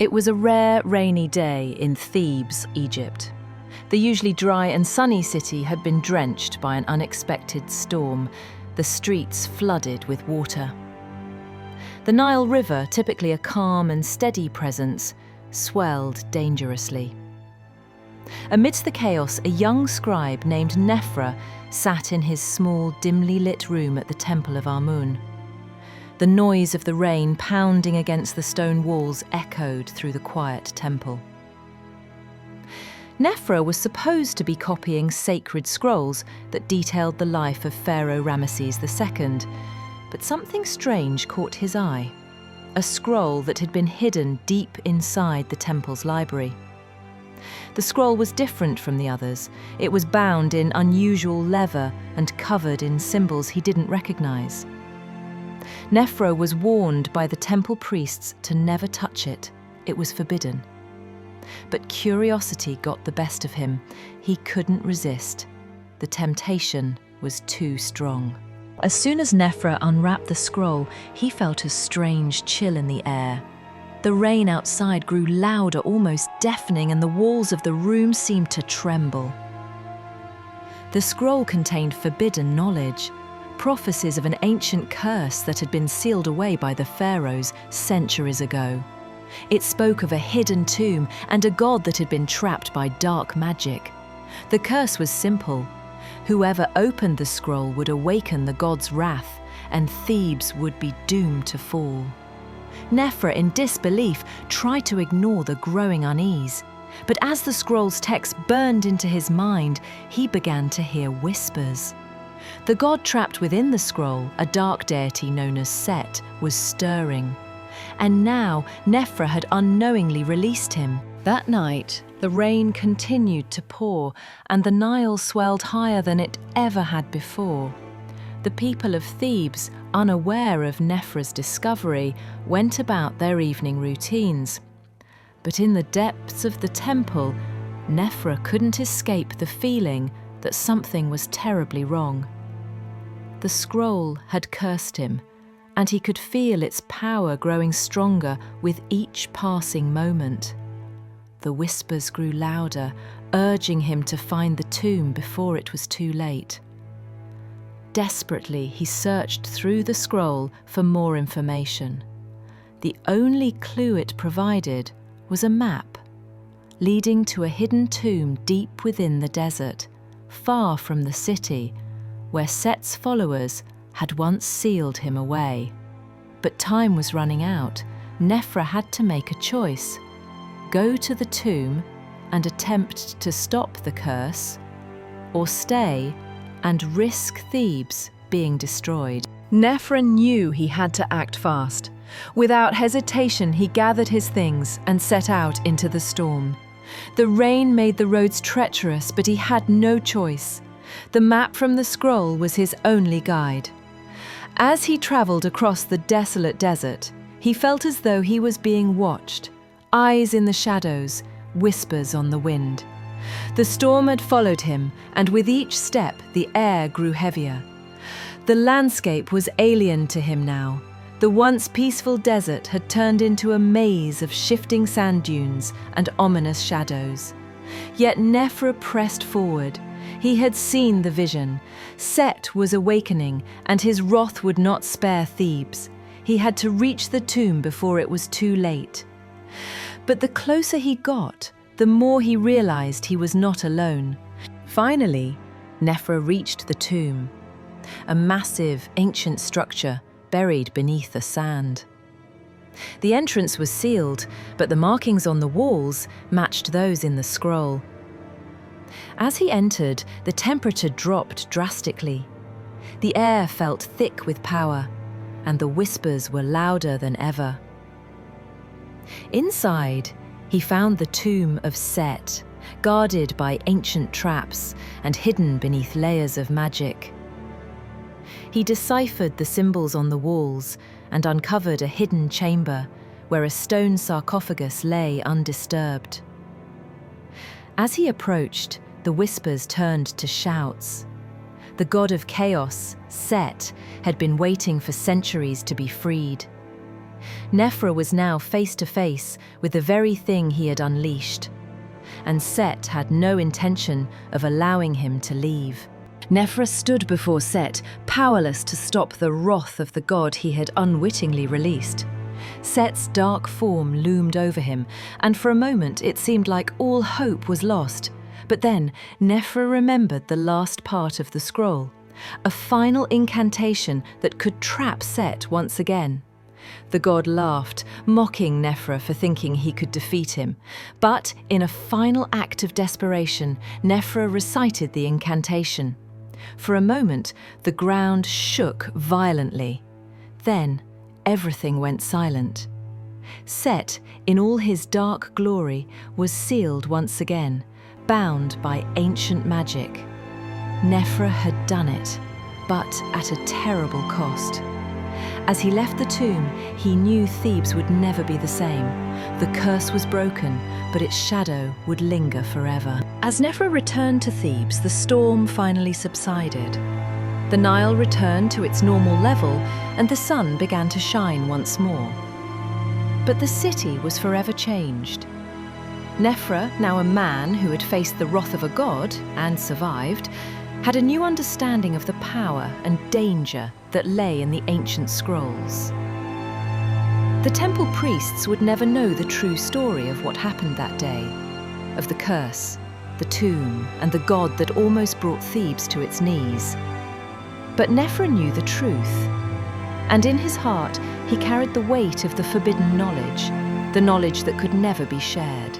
It was a rare, rainy day in Thebes, Egypt. The usually dry and sunny city had been drenched by an unexpected storm, the streets flooded with water. The Nile River, typically a calm and steady presence, swelled dangerously. Amidst the chaos, a young scribe named Nephra sat in his small, dimly lit room at the Temple of Amun. The noise of the rain pounding against the stone walls echoed through the quiet temple. Nephra was supposed to be copying sacred scrolls that detailed the life of Pharaoh Ramesses II, but something strange caught his eye, a scroll that had been hidden deep inside the temple's library. The scroll was different from the others. It was bound in unusual leather and covered in symbols he didn't recognize. Nephra was warned by the temple priests to never touch it. It was forbidden. But curiosity got the best of him. He couldn't resist. The temptation was too strong. As soon as Nephra unwrapped the scroll, he felt a strange chill in the air. The rain outside grew louder, almost deafening, and the walls of the room seemed to tremble. The scroll contained forbidden knowledge, prophecies of an ancient curse that had been sealed away by the pharaohs centuries ago. It spoke of a hidden tomb and a god that had been trapped by dark magic. The curse was simple. Whoever opened the scroll would awaken the god's wrath, and Thebes would be doomed to fall. Nephra, in disbelief, tried to ignore the growing unease. But as the scroll's text burned into his mind, he began to hear whispers. The god trapped within the scroll, a dark deity known as Set, was stirring. And now Nephra had unknowingly released him. That night, the rain continued to pour, and the Nile swelled higher than it ever had before. The people of Thebes, unaware of Nephra's discovery, went about their evening routines. But in the depths of the temple, Nephra couldn't escape the feeling that something was terribly wrong. The scroll had cursed him, and he could feel its power growing stronger with each passing moment. The whispers grew louder, urging him to find the tomb before it was too late. Desperately, he searched through the scroll for more information. The only clue it provided was a map, leading to a hidden tomb deep within the desert, far from the city, where Set's followers had once sealed him away. But time was running out. Nephra had to make a choice: go to the tomb and attempt to stop the curse, or stay and risk Thebes being destroyed. Nephra knew he had to act fast. Without hesitation, he gathered his things and set out into the storm. The rain made the roads treacherous, but he had no choice. The map from the scroll was his only guide. As he traveled across the desolate desert, he felt as though he was being watched. Eyes in the shadows, whispers on the wind. The storm had followed him, and with each step the air grew heavier. The landscape was alien to him now. The once peaceful desert had turned into a maze of shifting sand dunes and ominous shadows. Yet Nephra pressed forward. He had seen the vision. Set was awakening, and his wrath would not spare Thebes. He had to reach the tomb before it was too late. But the closer he got, the more he realized he was not alone. Finally, Nephra reached the tomb, a massive, ancient structure buried beneath the sand. The entrance was sealed, but the markings on the walls matched those in the scroll. As he entered, the temperature dropped drastically. The air felt thick with power, and the whispers were louder than ever. Inside, he found the tomb of Set, guarded by ancient traps and hidden beneath layers of magic. He deciphered the symbols on the walls and uncovered a hidden chamber where a stone sarcophagus lay undisturbed. As he approached, the whispers turned to shouts. The god of chaos, Set, had been waiting for centuries to be freed. Nephra was now face to face with the very thing he had unleashed, and Set had no intention of allowing him to leave. Nephra stood before Set, powerless to stop the wrath of the god he had unwittingly released. Set's dark form loomed over him, and for a moment it seemed like all hope was lost. But then Nephra remembered the last part of the scroll, a final incantation that could trap Set once again. The god laughed, mocking Nephra for thinking he could defeat him. But in a final act of desperation, Nephra recited the incantation. For a moment, the ground shook violently. Then, everything went silent. Set, in all his dark glory, was sealed once again, bound by ancient magic. Nephra had done it, but at a terrible cost. As he left the tomb, he knew Thebes would never be the same. The curse was broken, but its shadow would linger forever. As Nephra returned to Thebes, the storm finally subsided. The Nile returned to its normal level, and the sun began to shine once more. But the city was forever changed. Nephra, now a man who had faced the wrath of a god and survived, had a new understanding of the power and danger that lay in the ancient scrolls. The temple priests would never know the true story of what happened that day, of the curse, the tomb, and the god that almost brought Thebes to its knees. But Nephra knew the truth, and in his heart he carried the weight of the forbidden knowledge, the knowledge that could never be shared.